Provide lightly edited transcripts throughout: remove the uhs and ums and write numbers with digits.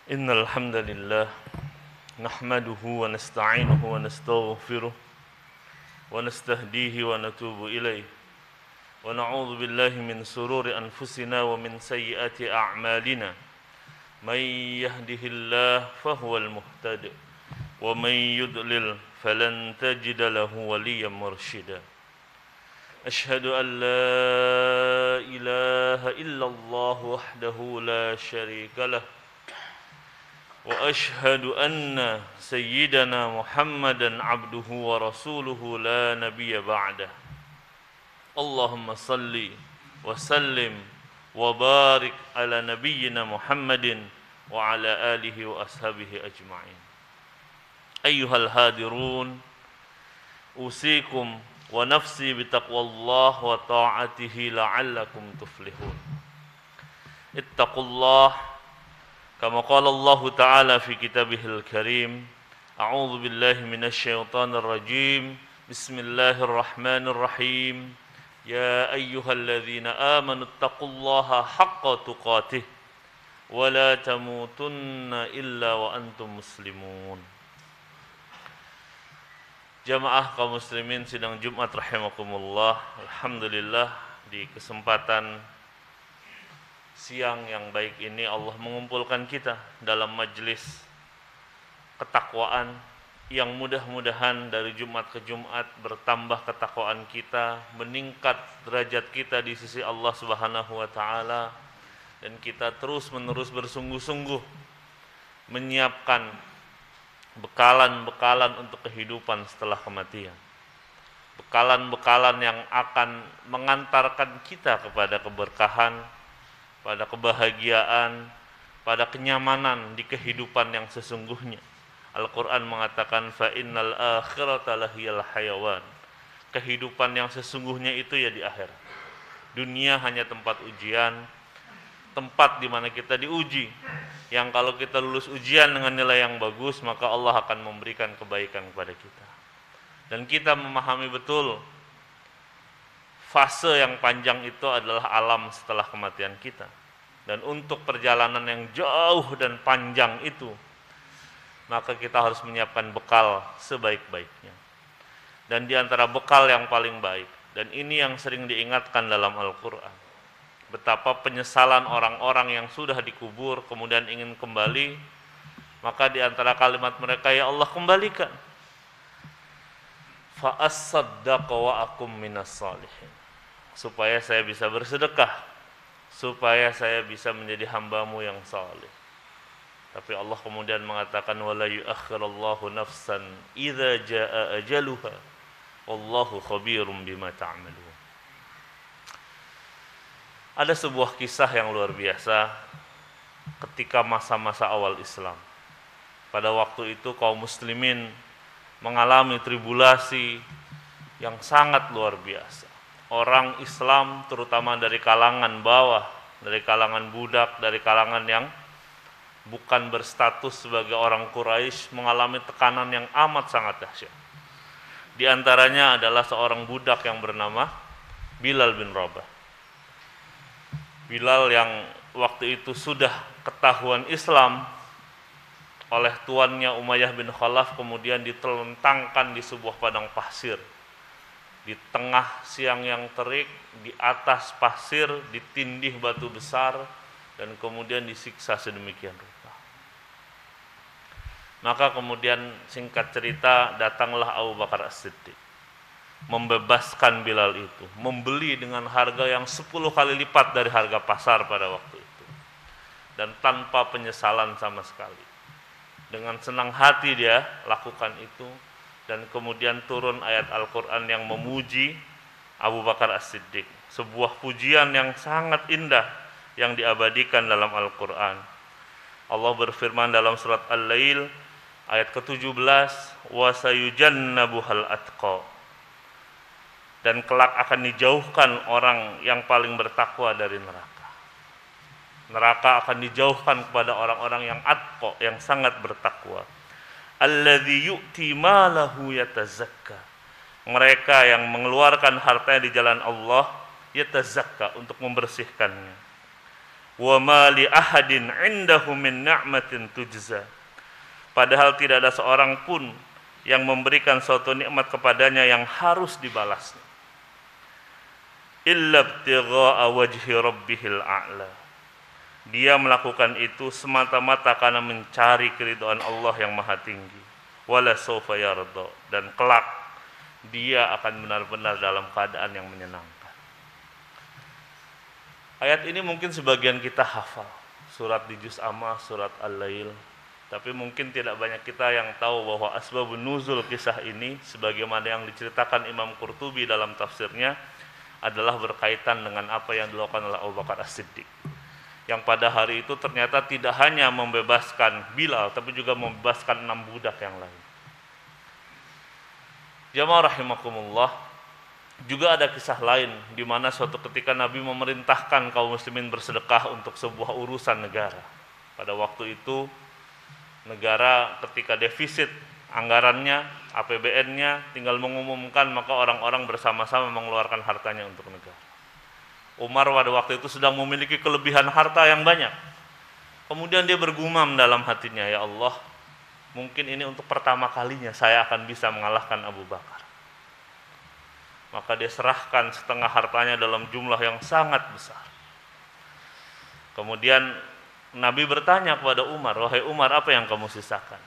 إن الحمد لله نحمده ونستعينه ونستغفره ونستهديه ونتوب إليه ونعوذ بالله من شرور أنفسنا ومن سيئات أعمالنا من يهده الله فهو المهتد ومن يضلل فلن تجد له وليا مرشدا أشهد أن لا إله إلا الله وحده لا شريك له وأشهد أن سيدنا محمدا عبده ورسوله لا نبي بعده اللهم صل وسلم وبارك على نبينا محمد وعلى آله وأصحابه أجمعين أيها الهادرون أوصيكم ونفسي بتقوى الله وطاعته لعلكم تفلحون اتقوا الله كما قال الله تعالى في كتابه الكريم أعوذ بالله من الشيطان الرجيم بسم الله الرحمن الرحيم يا أيها الذين آمنوا اتقوا الله حق تقاته ولا تموتن إلا وأنتم مسلمون. Jamaah kaum muslimin sidang Jumat rahimakumullah. Alhamdulillah di kesempatan siang yang baik ini Allah mengumpulkan kita dalam majelis ketakwaan yang mudah-mudahan dari Jumat ke Jumat bertambah ketakwaan kita, meningkat derajat kita di sisi Allah Subhanahu wa taala, dan kita terus-menerus bersungguh-sungguh menyiapkan bekalan-bekalan untuk kehidupan setelah kematian. Bekalan-bekalan yang akan mengantarkan kita kepada keberkahan, pada kebahagiaan, pada kenyamanan di kehidupan yang sesungguhnya. Al-Quran mengatakan fa innal akhirata lahiyal hayawan. Kehidupan yang sesungguhnya itu ya di akhirat. Dunia hanya tempat ujian, tempat di mana kita diuji. Yang kalau kita lulus ujian dengan nilai yang bagus, maka Allah akan memberikan kebaikan kepada kita. Dan kita memahami betul fase yang panjang itu adalah alam setelah kematian kita. Dan untuk perjalanan yang jauh dan panjang itu, maka kita harus menyiapkan bekal sebaik-baiknya. Dan di antara bekal yang paling baik, dan ini yang sering diingatkan dalam Al-Quran, betapa penyesalan orang-orang yang sudah dikubur kemudian ingin kembali, maka di antara kalimat mereka, ya Allah kembalikan. Fa as-saddaqa wa akum minas salihin. Supaya saya bisa bersedekah, supaya saya bisa menjadi hambamu yang saleh. Tapi Allah kemudian mengatakan wala yu'akhirallahu nafsan idza jaa ajaluha wallahu khabirum bima ta'malun. Ada sebuah kisah yang luar biasa ketika masa-masa awal Islam. Pada waktu itu kaum muslimin mengalami tribulasi yang sangat luar biasa. Orang Islam terutama dari kalangan bawah, dari kalangan budak, dari kalangan yang bukan berstatus sebagai orang Quraisy mengalami tekanan yang amat sangat dahsyat. Di antaranya adalah seorang budak yang bernama Bilal bin Rabah. Bilal yang waktu itu sudah ketahuan Islam oleh tuannya Umayyah bin Khalaf, kemudian ditelentangkan di sebuah padang pasir. Di tengah siang yang terik, di atas pasir ditindih batu besar, dan kemudian disiksa sedemikian rupa. Maka kemudian singkat cerita datanglah Abu Bakar As-Siddiq membebaskan Bilal itu, membeli dengan harga yang 10 kali lipat dari harga pasar pada waktu itu, dan tanpa penyesalan sama sekali. Dengan senang hati dia lakukan itu, dan kemudian turun ayat Al-Quran yang memuji Abu Bakar As-Siddiq, sebuah pujian yang sangat indah yang diabadikan dalam Al-Quran. Allah berfirman dalam surat Al-Lail ayat ke-17, wa sayujannabuhal atqa, dan kelak akan dijauhkan orang yang paling bertakwa dari neraka. Neraka akan dijauhkan kepada orang-orang yang atqa, yang sangat bertakwa. Alladzi yu'ti malahu yatazakka, mereka yang mengeluarkan hartanya di jalan Allah, yatazakka, untuk membersihkannya. wa ma li ahadin 'indahu min ni'matin tujza. Padahal tidak ada seorang pun yang memberikan suatu nikmat kepadanya yang harus dibalasnya. Illa ibtigha'a wajhi rabbihil a'la. Dia melakukan itu semata-mata karena mencari keridhaan Allah yang maha tinggi. Wala sawfa yarda, dan kelak dia akan benar-benar dalam keadaan yang menyenangkan. Ayat ini mungkin sebagian kita hafal, surat di Juz Amma, surat Al-Lail. Tapi mungkin tidak banyak kita yang tahu bahwa asbabun nuzul kisah ini, sebagaimana yang diceritakan Imam Qurtubi dalam tafsirnya, adalah berkaitan dengan apa yang dilakukan oleh Abu Bakar As-Siddiq, yang pada hari itu ternyata tidak hanya membebaskan Bilal, tapi juga membebaskan 6 budak yang lain. Jamaah rahimakumullah, juga ada kisah lain di mana suatu ketika Nabi memerintahkan kaum muslimin bersedekah untuk sebuah urusan negara. Pada waktu itu negara ketika defisit anggarannya, APBN-nya, tinggal mengumumkan maka orang-orang bersama-sama mengeluarkan hartanya untuk negara. Umar pada waktu itu sedang memiliki kelebihan harta yang banyak. Kemudian dia bergumam dalam hatinya, ya Allah, mungkin ini untuk pertama kalinya saya akan bisa mengalahkan Abu Bakar. Maka dia serahkan setengah hartanya dalam jumlah yang sangat besar. Kemudian Nabi bertanya kepada Umar, wahai Umar, apa yang kamu sisakan?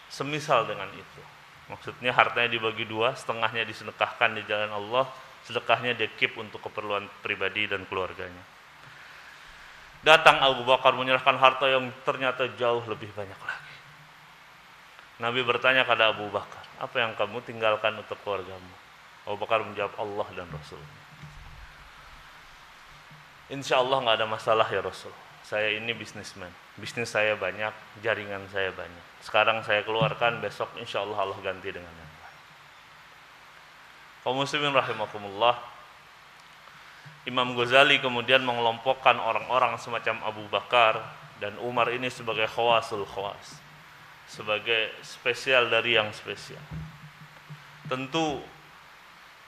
Semisal dengan itu. Maksudnya hartanya dibagi 2, setengahnya disedekahkan di jalan Allah, sedekahnya dia keep untuk keperluan pribadi dan keluarganya. Datang Abu Bakar menyerahkan harta yang ternyata jauh lebih banyak lagi. Nabi bertanya kepada Abu Bakar, apa yang kamu tinggalkan untuk keluargamu? Abu Bakar menjawab, Allah dan Rasulnya. Insya Allah nggak ada masalah ya Rasul. Saya ini bisnismen, bisnis saya banyak, jaringan saya banyak. Sekarang saya keluarkan, besok insya Allah Allah ganti dengan yang lain. Kaum muslimin rahimakumullah, Imam Ghazali kemudian mengelompokkan orang-orang semacam Abu Bakar dan Umar ini sebagai khawasul khawas, sebagai spesial dari yang spesial. Tentu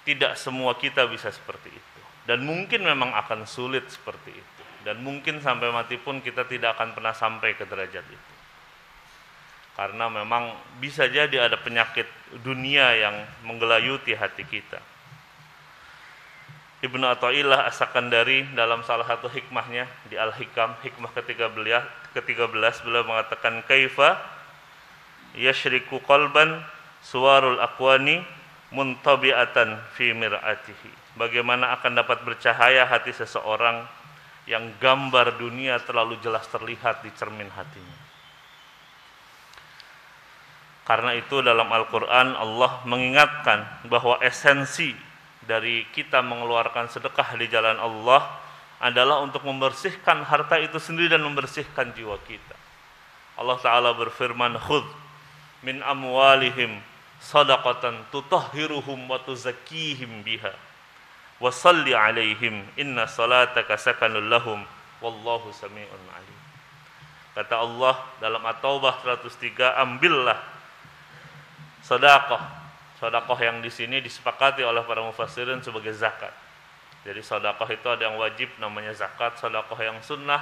tidak semua kita bisa seperti itu, dan mungkin memang akan sulit seperti itu. Dan mungkin sampai mati pun kita tidak akan pernah sampai ke derajat itu. Karena memang bisa jadi ada penyakit dunia yang menggelayuti hati kita. Ibnu Athaillah As-Sakandari dalam salah satu hikmahnya di Al-Hikam, hikmah ke-13 beliau mengatakan, kaifa yashriku qalban suwarul aqwani muntabi'atan fi mir'atihi. Bagaimana akan dapat bercahaya hati seseorang yang gambar dunia terlalu jelas terlihat di cermin hatinya. Karena itu dalam Al-Quran Allah mengingatkan bahwa esensi dari kita mengeluarkan sedekah di jalan Allah adalah untuk membersihkan harta itu sendiri dan membersihkan jiwa kita. Allah Ta'ala berfirman, khudh min amwalihim sadaqatan tutahhiruhum wa tuzakkihim biha wa salli alaihim inna salataka sakanul lahum wallahu sami'un alim. Kata Allah dalam At-Taubah 103, ambillah sedekah. Sedekah yang di sini disepakati oleh para mufassirin sebagai zakat. Jadi sedekah itu ada yang wajib namanya zakat, sedekah yang sunnah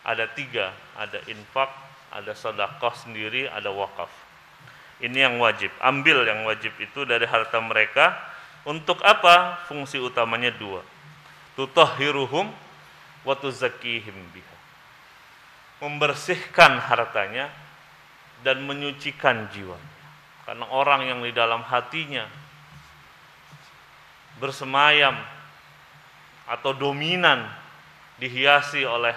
ada 3, ada infak, ada sedekah sendiri, ada wakaf. Ini yang wajib. Ambil yang wajib itu dari harta mereka. Untuk apa? Fungsi utamanya 2. Tutahhiruhum wa tuzakkihim biha. Membersihkan hartanya dan menyucikan jiwanya. Karena orang yang di dalam hatinya bersemayam atau dominan dihiasi oleh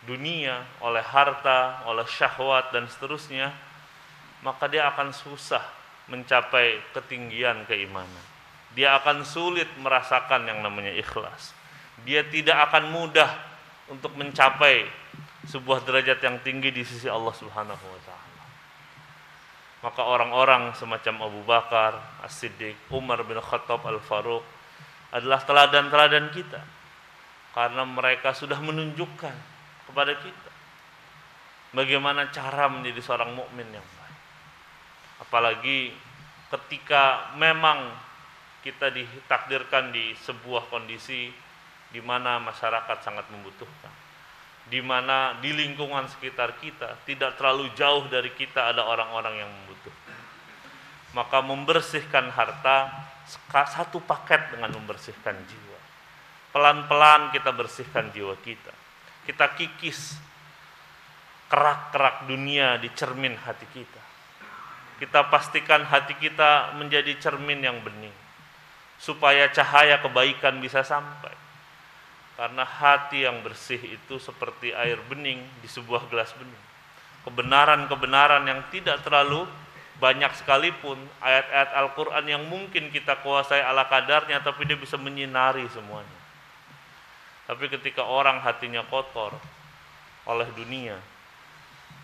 dunia, oleh harta, oleh syahwat dan seterusnya, maka dia akan susah mencapai ketinggian keimanan. Dia akan sulit merasakan yang namanya ikhlas. Dia tidak akan mudah untuk mencapai sebuah derajat yang tinggi di sisi Allah Subhanahu wa taala. Maka orang-orang semacam Abu Bakar As-Siddiq, Umar bin Khattab Al-Faruq adalah teladan-teladan kita. Karena mereka sudah menunjukkan kepada kita bagaimana cara menjadi seorang mukmin yang baik. Apalagi ketika memang kita ditakdirkan di sebuah kondisi di mana masyarakat sangat membutuhkan, di mana di lingkungan sekitar kita tidak terlalu jauh dari kita ada orang-orang yang membutuhkan. Maka membersihkan harta satu paket dengan membersihkan jiwa. Pelan-pelan kita bersihkan jiwa kita. Kita kikis kerak-kerak dunia di cermin hati kita. Kita pastikan hati kita menjadi cermin yang bening, supaya cahaya kebaikan bisa sampai. Karena hati yang bersih itu seperti air bening di sebuah gelas bening. Kebenaran-kebenaran yang tidak terlalu banyak sekalipun, ayat-ayat Al-Quran yang mungkin kita kuasai ala kadarnya, tapi dia bisa menyinari semuanya. Tapi ketika orang hatinya kotor oleh dunia,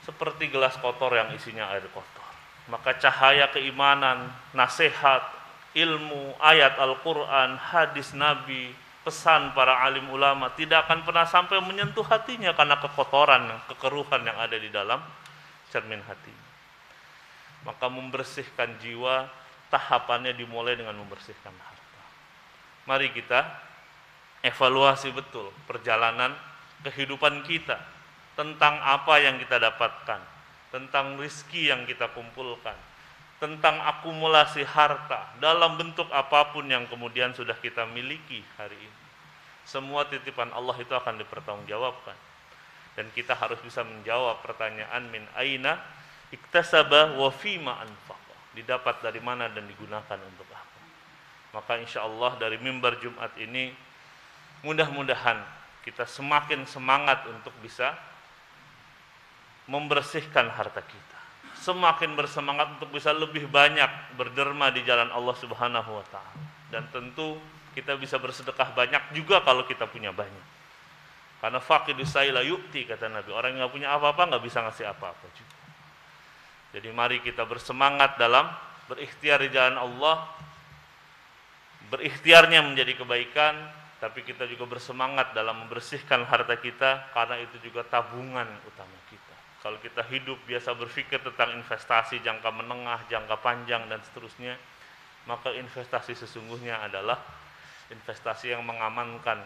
seperti gelas kotor yang isinya air kotor, maka cahaya keimanan, nasihat, ilmu, ayat Al-Quran, hadis Nabi, pesan para alim ulama tidak akan pernah sampai menyentuh hatinya karena kekotoran, kekeruhan yang ada di dalam cermin hati. Maka membersihkan jiwa, tahapannya dimulai dengan membersihkan harta. Mari kita evaluasi betul perjalanan kehidupan kita, tentang apa yang kita dapatkan, tentang rizki yang kita kumpulkan, tentang akumulasi harta dalam bentuk apapun yang kemudian sudah kita miliki hari ini. Semua titipan Allah itu akan dipertanggungjawabkan, dan kita harus bisa menjawab pertanyaan min aina iktasaba wa fima anfaqa, didapat dari mana dan digunakan untuk apa. Maka insya Allah dari mimbar Jumat ini mudah-mudahan kita semakin semangat untuk bisa membersihkan harta kita, semakin bersemangat untuk bisa lebih banyak berderma di jalan Allah Subhanahu wa taala. Dan tentu kita bisa bersedekah banyak juga kalau kita punya banyak. Karena faqidus sayla yu'ti, kata Nabi, orang yang nggak punya apa-apa nggak bisa ngasih apa-apa juga. Jadi mari kita bersemangat dalam berikhtiar di jalan Allah. Berikhtiarnya menjadi kebaikan, tapi kita juga bersemangat dalam membersihkan harta kita, karena itu juga tabungan utama kita. Kalau kita hidup biasa berpikir tentang investasi jangka menengah, jangka panjang, dan seterusnya, maka investasi sesungguhnya adalah investasi yang mengamankan,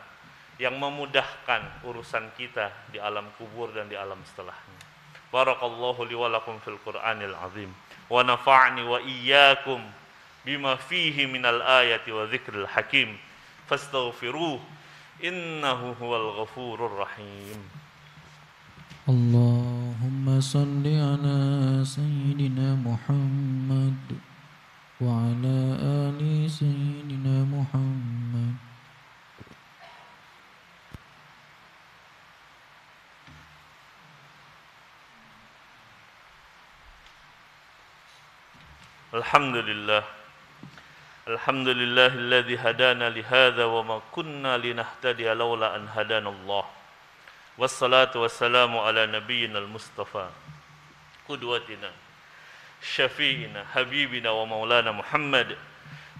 yang memudahkan urusan kita di alam kubur dan di alam setelahnya. Barakallahu li wa lakum fil Qur'anil azim wa nafa'ni wa iyyakum bima fihi minal ayati wa dzikril hakim fastaghfiruh innahu huwal ghafurur rahim. Allahumma salli ala sayyidina Muhammad wa ala ali sayyidina Muhammad. Alhamdulillah, alhamdulillahilladzi hadana lihadza wa ma kunna linahtadiya laula an hadanallah. Wassalatu wassalamu ala nabiyyinal mustafa qudwatina syafi'ina habibina wa maulana Muhammad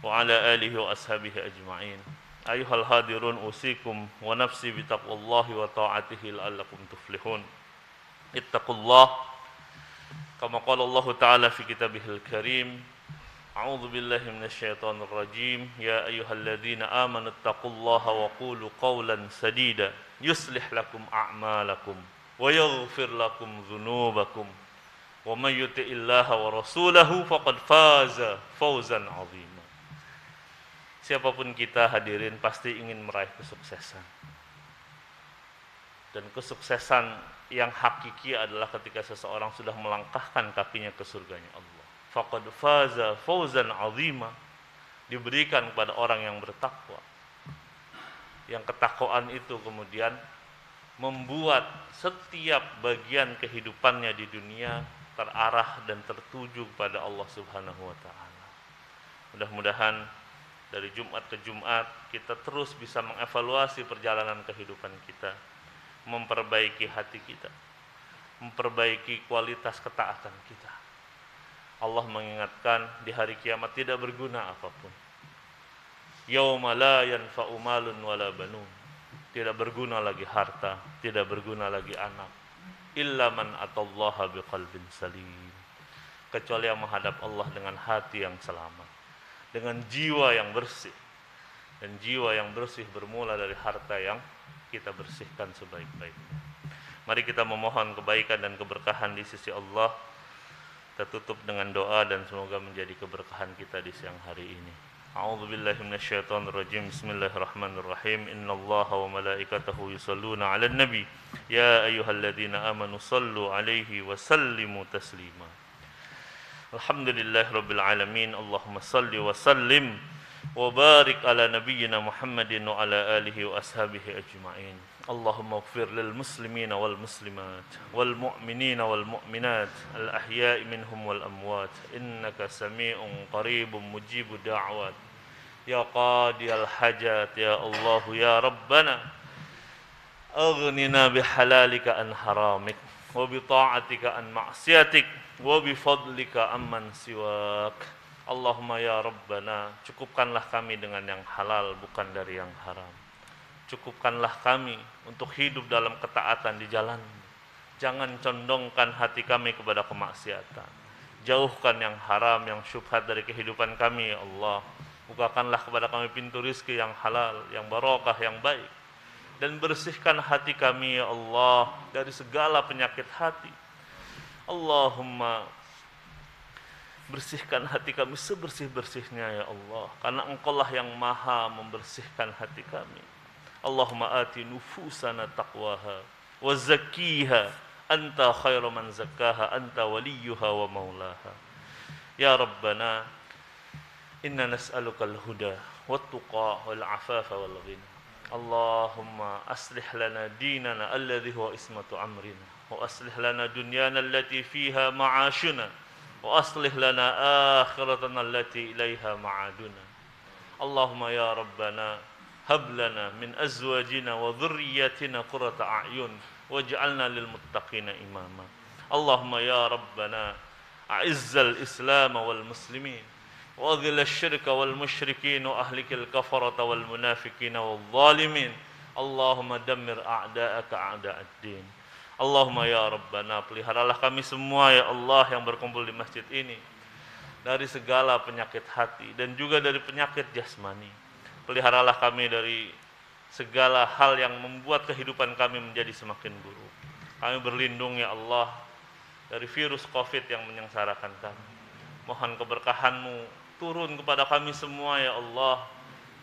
wa ala alihi wa ashabihi ajma'in. Ayuhal hadirun, usikum wa nafsi bitaqwallahi wa ta'atihi la'allakum tuflihun. Ittaqullah kama qala Allah Ta'ala fi kitabihil karim. A'udzu billahi minasyaitonir rajim. Ya ayyuhalladzina amanu taqullaha wa qulu qawlan sadida yuslih lakum a'malakum wa yaghfir lakum dzunubakum wa may yuti'illaha wa rasulahu faqad faza fawzan 'azima. Siapapun kita hadirin pasti ingin meraih kesuksesan. Dan kesuksesan yang hakiki adalah ketika seseorang sudah melangkahkan kakinya ke surganya Allah. Faqad faza fawzan 'azima, diberikan kepada orang yang bertakwa. Yang ketakwaan itu kemudian membuat setiap bagian kehidupannya di dunia terarah dan tertuju kepada Allah Subhanahu wa taala. Mudah-mudahan dari Jumat ke Jumat kita terus bisa mengevaluasi perjalanan kehidupan kita, memperbaiki hati kita, memperbaiki kualitas ketaatan kita. Allah mengingatkan di hari kiamat tidak berguna apapun. Yauma la yanfa'u malun wala banun. Tidak berguna lagi harta, tidak berguna lagi anak. Illa man atallaha biqalbin salim. Kecuali yang menghadap Allah dengan hati yang selamat, dengan jiwa yang bersih. Dan jiwa yang bersih bermula dari harta yang kita bersihkan sebaik-baiknya. Mari kita memohon kebaikan dan keberkahan di sisi Allah. Kita tutup dengan doa dan semoga menjadi keberkahan kita di siang hari ini. A'udzu billahi minasyaitonir rajim. Bismillahirrahmanirrahim. Innallaha wa malaikatahu yusholluna 'alan nabi. Ya ayyuhalladzina amanu shallu 'alaihi wa sallimu taslima. Alhamdulillahirabbil alamin. Allahumma shalli wa sallim wa barik ala nabiyyina Muhammadin wa ala alihi wa ashabihi ajma'in. Allahumma ighfir lil muslimina wal muslimat wal mu'minina wal mu'minat al ahya'i minhum wal amwat innaka sami'un qaribun mujibud da'wat ya qadiyal hajat ya Allah ya Rabbana aghnina bihalalika an haramik wa bi ta'atika an ma'siyatik wa bi fadlika amman siwak. Allahumma ya Rabbana, cukupkanlah kami dengan yang halal bukan dari yang haram. Cukupkanlah kami untuk hidup dalam ketaatan di jalan. Jangan condongkan hati kami kepada kemaksiatan. Jauhkan yang haram, yang syubhat dari kehidupan kami ya Allah. Bukakanlah kepada kami pintu rizki yang halal, yang barokah, yang baik. Dan bersihkan hati kami ya Allah dari segala penyakit hati. Allahumma bersihkan hati kami sebersih-bersihnya ya Allah. Karena Engkaulah yang maha membersihkan hati kami. Allahumma ati nufusana taqwaha wa zakkiha anta khairu man zakkaha anta waliyuha wa maulaha. Ya Rabbana, inna nas'aluka al-huda wat-tuqa wal-afafa wal-ghina. Allahumma aslih lana dinana alladhi huwa ismatu amrina wa aslih lana dunyana allati fiha ma'ashuna wa aslih lana akhiratana allati ilaiha ma'aduna. Allahumma ya Rabbana hab lana min azwajina wa dhurriyyatina qurrata a'yun waj'alna lil muttaqina imama. Allahumma ya Rabbana a'izzal Islam wal muslimin wa adhil asy-syirka wal musyrikin wa ahlikil kafarata wal munafiqin wal zalimin. Allahumma dammir a'da'aka a'da'ad-din. Allahumma ya Rabbana, peliharalah kami semua ya Allah yang berkumpul di masjid ini dari segala penyakit hati dan juga dari penyakit jasmani. Peliharalah kami dari segala hal yang membuat kehidupan kami menjadi semakin buruk. Kami berlindung ya Allah dari virus COVID yang menyengsarakan kami. Mohon keberkahan-Mu turun kepada kami semua ya Allah,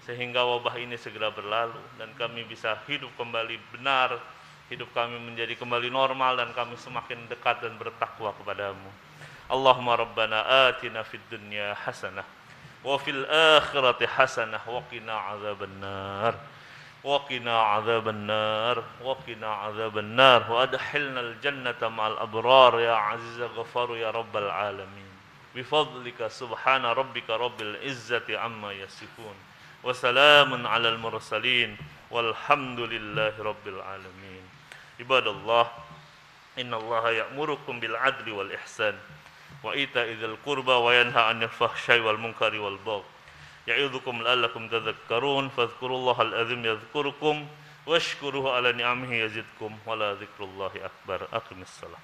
sehingga wabah ini segera berlalu dan kami bisa hidup kembali benar, hidup kami menjadi kembali normal dan kami semakin dekat dan bertakwa kepadamu. Allahumma Rabbana atina fid dunya hasanah wa fil akhirati hasanah wa qina adzabannar wa qina adzabannar wa qina adzabannar wa adkhilna al jannata ma'al abrar ya aziz ghafar ya rabbal alamin bi fadlika subhana rabbika rabbil izzati amma yasifun wa salamun alal mursalin walhamdulillahi rabbil alamin. Ibadallah, innallaha ya'murukum bil adli wal ihsan wa ita'i dzil qurba wa yanha 'anil fahsya'i wal munkari wal baghi. Ya'idzukum la'allakum tadhakkarun. Fadhkurullahal azim yadhkurukum washkuruhu 'ala ni'amihi yazidkum wa la dzikrullahi akbar. Aqimissalah.